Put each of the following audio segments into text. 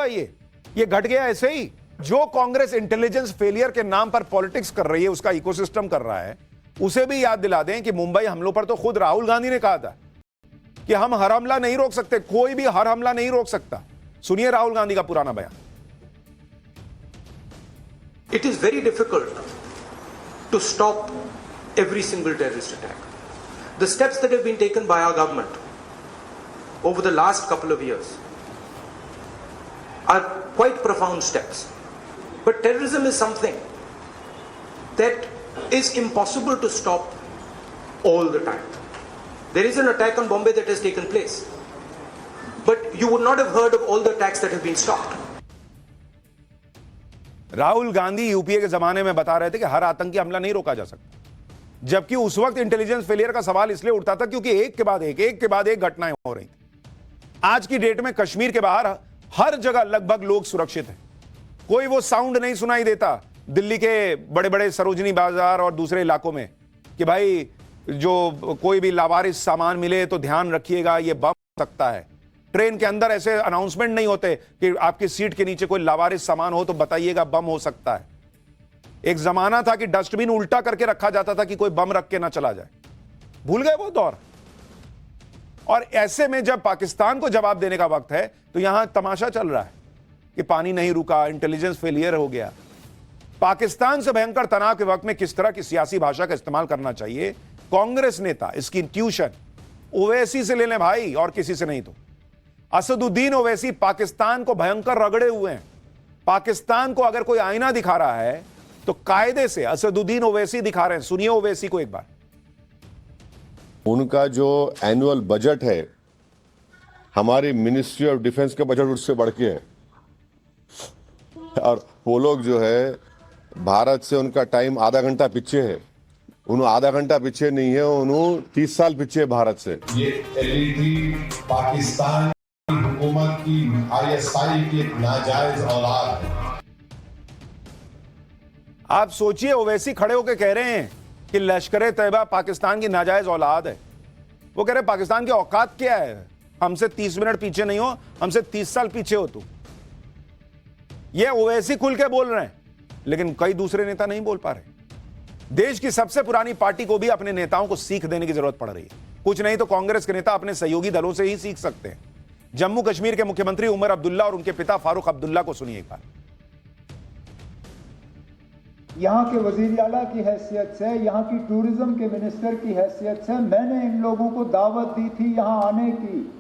ये घट गया ऐसे ही। जो कांग्रेस इंटेलिजेंस फेलियर के नाम पर पॉलिटिक्स कर रही है, उसका इकोसिस्टम कर रहा है, उसे भी याद दिला दें कि मुंबई हमलों पर तो खुद राहुल गांधी ने कहा था कि हम हर हमला नहीं रोक सकते, कोई भी हर हमला नहीं रोक सकता। सुनिए राहुल गांधी का पुराना बयान। It is very difficult to stop every single terrorist attack. The steps that have been taken by our government over the last couple of years are quite profound steps. But terrorism is something that is impossible to stop all the time. There is an attack on Bombay that has taken place, but you would not have heard of all the attacks that have been stopped. Rahul Gandhi UPA के जमाने में बता रहे थे कि हर आतंकी हमला नहीं रोका जा सकता, जबकि उस वक्त इंटेलिजेंस फेलियर का सवाल इसलिए उठता था क्योंकि एक के बाद एक घटनाएं हो रही थी। आज की डेट में कश्मीर के बाहर हर जगह लगभग लोग सुरक्षित हैं। कोई वो साउंड नहीं सुनाई देता दिल्ली के बड़े बड़े सरोजनी बाजार और दूसरे इलाकों में कि भाई जो कोई भी लावारिस सामान मिले तो ध्यान रखिएगा, ये बम हो सकता है। ट्रेन के अंदर ऐसे अनाउंसमेंट नहीं होते कि आपकी सीट के नीचे कोई लावारिस सामान हो तो बताइएगा, बम हो सकता है। एक जमाना था कि डस्टबिन उल्टा करके रखा जाता था कि कोई बम रख के ना चला जाए। भूल गए वो दौर। और ऐसे में जब पाकिस्तान को जवाब देने का वक्त है तो यहां तमाशा चल रहा है कि पानी नहीं रुका, इंटेलिजेंस फेलियर हो गया। पाकिस्तान से भयंकर तनाव के वक्त में किस तरह की सियासी भाषा का इस्तेमाल करना चाहिए, कांग्रेस नेता इसकी ट्यूशन ओवैसी से ले लें भाई, और किसी से नहीं। तो असदुद्दीन ओवैसी पाकिस्तान को भयंकर रगड़े हुए हैं। पाकिस्तान को अगर कोई आईना दिखा रहा है तो कायदे से असदुद्दीन ओवैसी दिखा रहे हैं। सुनिए ओवैसी को एक बार। उनका जो एनुअल बजट है, हमारी मिनिस्ट्री ऑफ डिफेंस का बजट उससे बढ़ के है। और वो लोग जो है भारत से उनका टाइम आधा घंटा पीछे है। उन्होंने आधा घंटा पीछे नहीं है, उन्होंने 30 साल पीछे है भारत से। ये एलईडी पाकिस्तान की हुकूमत की आईएसआई की एक नाजायज औलाद है। आप सोचिए, ओवैसी खड़े होकर कह रहे हैं कि लश्कर तैयबा पाकिस्तान की नाजायज औलाद है। वो कह रहे हैं पाकिस्तान की औकात क्या है, हमसे 30 मिनट पीछे नहीं हो, हमसे 30 साल पीछे हो तू। ये ओवैसी खुल के बोल रहे हैं, लेकिन कई दूसरे नेता नहीं बोल पा रहे। देश की सबसे पुरानी पार्टी को भी अपने नेताओं को सीख देने की जरूरत पड़ रही है। कुछ नहीं तो कांग्रेस के नेता अपने सहयोगी दलों से ही सीख सकते हैं। जम्मू कश्मीर के मुख्यमंत्री उमर अब्दुल्ला और उनके पिता फारूक अब्दुल्ला को सुनिए एक बार। यहाँ के वजीर आला की हैसियत से, यहाँ की टूरिज्म के मिनिस्टर की हैसियत से मैंने इन लोगों को दावत दी थी यहाँ आने की।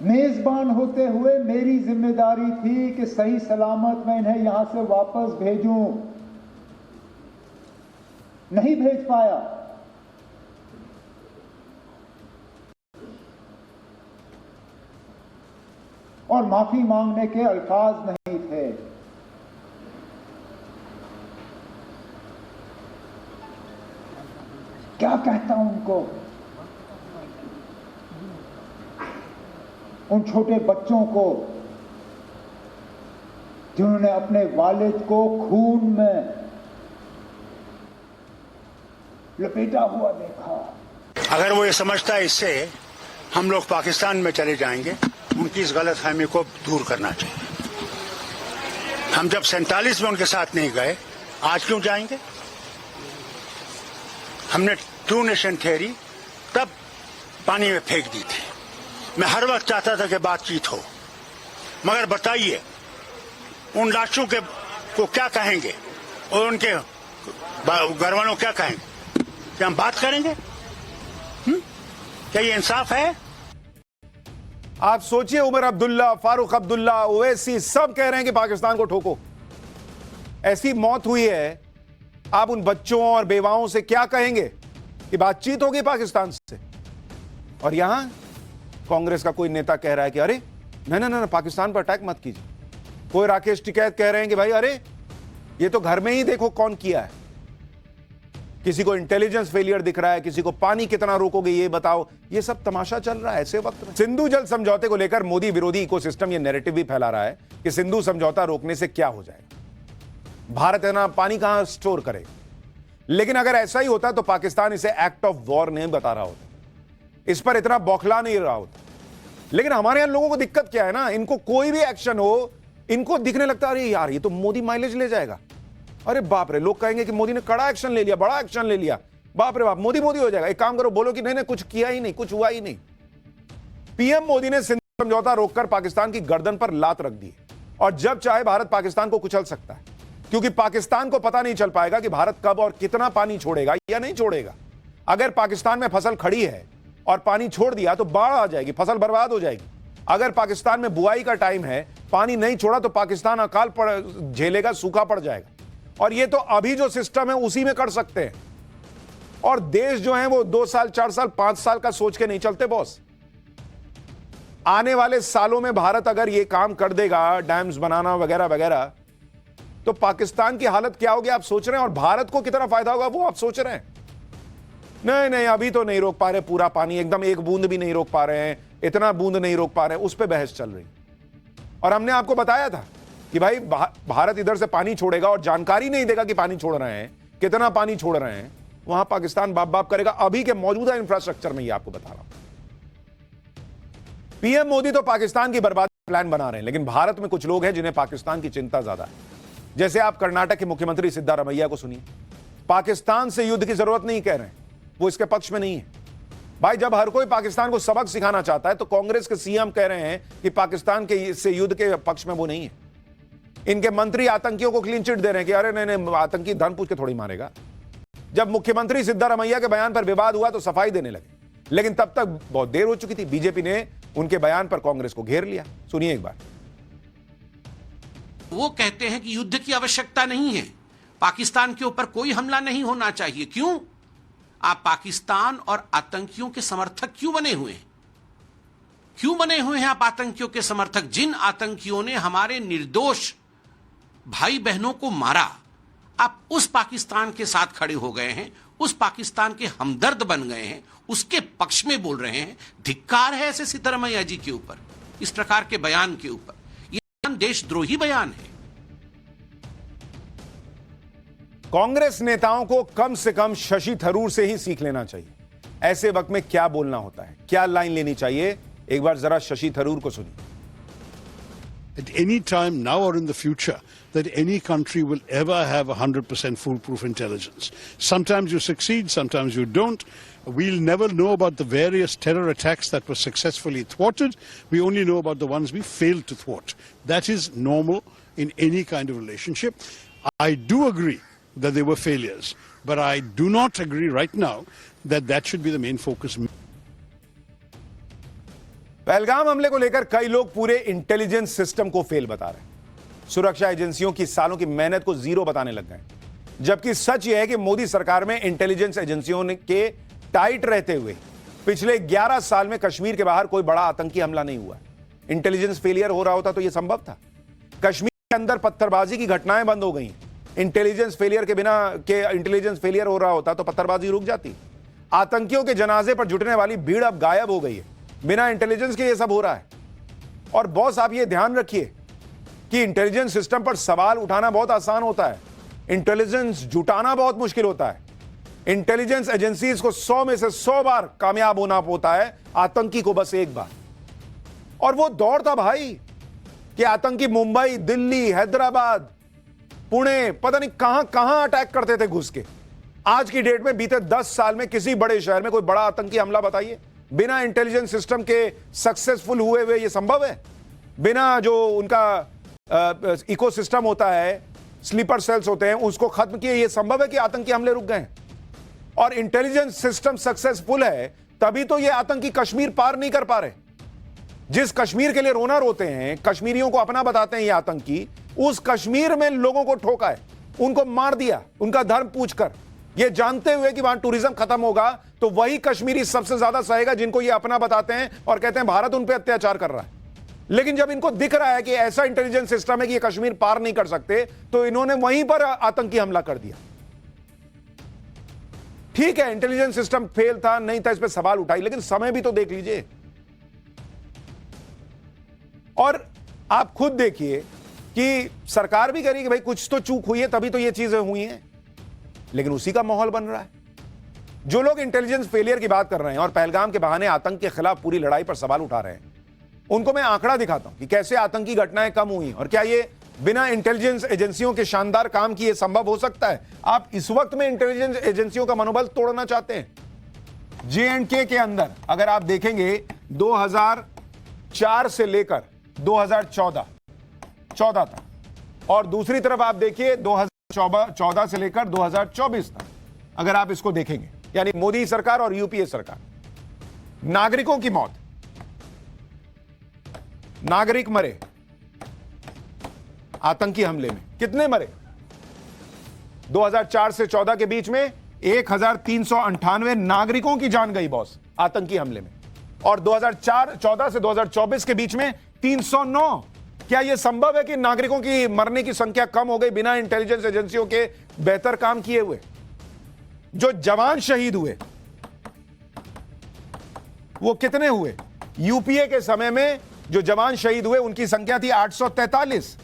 मेजबान होते हुए मेरी जिम्मेदारी थी कि सही सलामत मैं इन्हें यहां से वापस भेजूं। नहीं भेज पाया। और माफी मांगने के अल्फाज नहीं थे। क्या कहता हूं उनको, उन छोटे बच्चों को जिन्होंने अपने वालिद को खून में लपेटा हुआ देखा। अगर वो ये समझता है इससे हम लोग पाकिस्तान में चले जाएंगे, उनकी इस गलतफहमी को दूर करना चाहिए। हम जब 47 में उनके साथ नहीं गए, आज क्यों जाएंगे? हमने टू नेशन थ्योरी तब पानी में फेंक दी थी। मैं हर वक्त चाहता था कि बातचीत हो, मगर बताइए उन लाशों के को क्या कहेंगे और उनके घर वालों क्या कहेंगे? क्या हम बात करेंगे? क्या ये इंसाफ है? आप सोचिए, उमर अब्दुल्ला, फारूक अब्दुल्ला, ओवैसी सब कह रहे हैं कि पाकिस्तान को ठोको। ऐसी मौत हुई है, आप उन बच्चों और बेवाओं से क्या कहेंगे कि बातचीत होगी पाकिस्तान से? और यहां कांग्रेस का कोई नेता कह रहा है कि अरे ना पाकिस्तान पर अटैक मत कीजिए। कोई राकेश टिकैत कह रहे हैं कि भाई अरे ये तो घर में ही देखो कौन किया है। किसी को इंटेलिजेंस फेलियर दिख रहा है, किसी को पानी कितना रोकोगे ये बताओ। ये सब तमाशा चल रहा है ऐसे वक्त में। सिंधु जल समझौते को लेकर मोदी विरोधी इकोसिस्टम ये नैरेटिव भी फैला रहा है कि सिंधु समझौता रोकने से क्या हो जाएगा, भारत है ना पानी कहां स्टोर करेगा। लेकिन अगर ऐसा ही होता तो पाकिस्तान इसे एक्ट ऑफ वॉर नहीं बता रहा होता, इस पर इतना बौखला नहीं रहा होता। लेकिन हमारे यहां लोगों को दिक्कत क्या है ना, इनको कोई भी एक्शन हो, इनको दिखने लगता है अरे यार ये तो मोदी माइलेज ले जाएगा, अरे बाप रे, लोग कहेंगे कि मोदी ने कड़ा एक्शन ले लिया, बड़ा एक्शन ले लिया, बाप रे बाप, मोदी मोदी हो जाएगा। एक काम करो, बोलो कि नहीं नहीं कुछ किया ही नहीं, कुछ हुआ ही नहीं। पीएम मोदी ने सिंध समझौता रोककर पाकिस्तान की गर्दन पर लात रख दी और जब चाहे भारत पाकिस्तान को कुचल सकता है, क्योंकि पाकिस्तान को पता नहीं चल पाएगा कि भारत कब और कितना पानी छोड़ेगा या नहीं छोड़ेगा। अगर पाकिस्तान में फसल खड़ी है और पानी छोड़ दिया तो बाढ़ आ जाएगी, फसल बर्बाद हो जाएगी। अगर पाकिस्तान में बुआई का टाइम है, पानी नहीं छोड़ा तो पाकिस्तान अकाल पड़ झेलेगा, सूखा पड़ जाएगा। और ये तो अभी जो सिस्टम है उसी में कर सकते हैं। और देश जो है वो 2 साल 4 साल 5 साल का सोच के नहीं चलते बॉस। आने वाले सालों में भारत अगर ये काम कर देगा, डैम्स बनाना वगैरह वगैरह, तो पाकिस्तान की हालत क्या होगी आप सोच रहे हैं, और भारत को कितना फायदा होगा वो आप सोच रहे हैं। नहीं नहीं, अभी तो नहीं रोक पा रहे पूरा पानी, एकदम एक बूंद भी नहीं रोक पा रहे हैं, इतना बूंद नहीं रोक पा रहे हैं, उस पर बहस चल रही। और हमने आपको बताया था कि भाई भारत इधर से पानी छोड़ेगा और जानकारी नहीं देगा कि पानी छोड़ रहे हैं, कितना पानी छोड़ रहे हैं, वहां पाकिस्तान बाप बाप करेगा। अभी के मौजूदा इंफ्रास्ट्रक्चर में ये आपको बता रहा हूं। पीएम मोदी तो पाकिस्तान की बर्बादी प्लान बना रहे हैं, लेकिन भारत में कुछ लोग हैं जिन्हें पाकिस्तान की चिंता ज्यादा है। जैसे आप कर्नाटक के मुख्यमंत्री सिद्धारमैया को सुनिए, पाकिस्तान से युद्ध की जरूरत नहीं कह रहे हैं, वो इसके पक्ष में नहीं है। भाई जब हर कोई पाकिस्तान को सबक सिखाना चाहता है तो कांग्रेस के सीएम कह रहे हैं कि पाकिस्तान के से युद्ध के पक्ष में वो नहीं है। इनके मंत्री आतंकियों को क्लीन चिट दे रहे हैं कि अरे नहीं नहीं, आतंकी धन पूछ के थोड़ी मारेगा। जब मुख्यमंत्री सिद्धारमैया के बयान पर विवाद हुआ तो सफाई देने लगे, लेकिन तब तक बहुत देर हो चुकी थी। बीजेपी ने उनके बयान पर कांग्रेस को घेर लिया। सुनिए एक बार। वो कहते हैं कि युद्ध की आवश्यकता नहीं है, पाकिस्तान के ऊपर कोई हमला नहीं होना चाहिए। क्यों? आप पाकिस्तान और आतंकियों के समर्थक क्यों बने हुए हैं? क्यों बने हुए हैं आप आतंकियों के समर्थक? जिन आतंकियों ने हमारे निर्दोष भाई बहनों को मारा, आप उस पाकिस्तान के साथ खड़े हो गए हैं, उस पाकिस्तान के हमदर्द बन गए हैं, उसके पक्ष में बोल रहे हैं। धिक्कार है ऐसे सिद्धारमैया जी के ऊपर, इस प्रकार के बयान के ऊपर। यह बयान देशद्रोही बयान है। कांग्रेस नेताओं को कम से कम शशि थरूर से ही सीख लेना चाहिए। ऐसे वक्त में क्या बोलना होता है, क्या लाइन लेनी चाहिए, एक बार जरा शशि थरूर को सुनिए। At any time now or in the future that any country will ever have 100% foolproof intelligence. Sometimes you succeed, sometimes you don't. We'll never know about the various terror attacks that were successfully thwarted. We only know about the ones we failed to thwart. That is normal in any kind of relationship. I do agree that they were failures, but I do not agree right now that that should be the main focus. Pahalgam हमले को लेकर कई लोग पूरे intelligence system को fail बता रहे हैं। सुरक्षा एजेंसियों की सालों की मेहनत को जीरो बताने लग गए, जबकि सच यह है कि मोदी सरकार में इंटेलिजेंस एजेंसियों के टाइट रहते हुए पिछले 11 साल में कश्मीर के बाहर कोई बड़ा आतंकी हमला नहीं हुआ। इंटेलिजेंस फेलियर हो रहा होता तो यह संभव था। कश्मीर के अंदर पत्थरबाजी की घटनाएं बंद हो गई। इंटेलिजेंस फेलियर के बिना इंटेलिजेंस फेलियर हो रहा होता तो पत्थरबाजी रुक जाती। आतंकियों के जनाजे पर जुटने वाली भीड़ अब गायब हो गई है। बिना इंटेलिजेंस के ये सब हो रहा है। और बॉस आप ये ध्यान रखिए कि इंटेलिजेंस सिस्टम पर सवाल उठाना बहुत आसान होता है, इंटेलिजेंस जुटाना बहुत मुश्किल होता है। इंटेलिजेंस एजेंसीज को 100 में से 100 बार कामयाब होना होता है, आतंकी को बस एक बार। और वो दौर था भाई कि आतंकी मुंबई, दिल्ली, हैदराबाद, पुणे, पता नहीं कहां कहां अटैक करते थे घुस के। आज की डेट में बीते 10 साल में किसी बड़े शहर में कोई बड़ा आतंकी हमला बताइए बिना इंटेलिजेंस सिस्टम के सक्सेसफुल हुए हुए ये संभव है? बिना जो उनका इकोसिस्टम होता है, स्लीपर सेल्स होते हैं, उसको खत्म किए ये संभव है कि आतंकी हमले रुक गए? और इंटेलिजेंस सिस्टम सक्सेसफुल है तभी तो ये आतंकी कश्मीर पार नहीं कर पा रहे। जिस कश्मीर के लिए रोना रोते हैं, कश्मीरियों को अपना बताते हैं ये आतंकी, उस कश्मीर में लोगों को ठोका है, उनको मार दिया, उनका धर्म पूछकर, ये जानते हुए कि वहां टूरिज्म खत्म होगा तो वही कश्मीरी सबसे ज्यादा सहेगा जिनको ये अपना बताते हैं और कहते हैं भारत उन पे अत्याचार कर रहा है। लेकिन जब इनको दिख रहा है कि ऐसा इंटेलिजेंस सिस्टम है कि ये कश्मीर पार नहीं कर सकते, तो इन्होंने वहीं पर आतंकी हमला कर दिया। ठीक है, इंटेलिजेंस सिस्टम फेल था, नहीं था, इस पर सवाल उठाई, लेकिन समय भी तो देख लीजिए। और आप खुद देखिए कि सरकार भी कह रही है कि भाई कुछ तो चूक हुई है तभी तो ये चीजें हुई हैं, लेकिन उसी का माहौल बन रहा है। जो लोग इंटेलिजेंस फेलियर की बात कर रहे हैं और पहलगाम के बहाने आतंक के खिलाफ पूरी लड़ाई पर सवाल उठा रहे हैं, उनको मैं आंकड़ा दिखाता हूं कि कैसे आतंकी घटनाएं कम हुई और क्या ये बिना इंटेलिजेंस एजेंसियों के शानदार काम किए संभव हो सकता है। आप इस वक्त में इंटेलिजेंस एजेंसियों का मनोबल तोड़ना चाहते हैं। J&K के अंदर अगर आप देखेंगे 2004 से लेकर 2014 तक, और दूसरी तरफ आप देखिए 2014 से लेकर 2024 तक, अगर आप इसको देखेंगे, यानी मोदी सरकार और यूपीए सरकार, नागरिकों की मौत, नागरिक मरे आतंकी हमले में, कितने मरे? 2004 से 14 के बीच में 1398 नागरिकों की जान गई बॉस आतंकी हमले में, और 2014 से 2024 के बीच में 309। क्या यह संभव है कि नागरिकों की मरने की संख्या कम हो गई बिना इंटेलिजेंस एजेंसियों के बेहतर काम किए हुए? जो जवान शहीद हुए वो कितने हुए? यूपीए के समय में जो जवान शहीद हुए उनकी संख्या थी 843।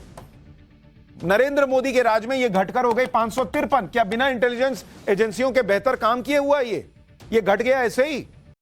नरेंद्र मोदी के राज में यह घटकर हो गई 553। क्या बिना इंटेलिजेंस एजेंसियों के बेहतर काम किए हुआ ये घट गया ऐसे ही?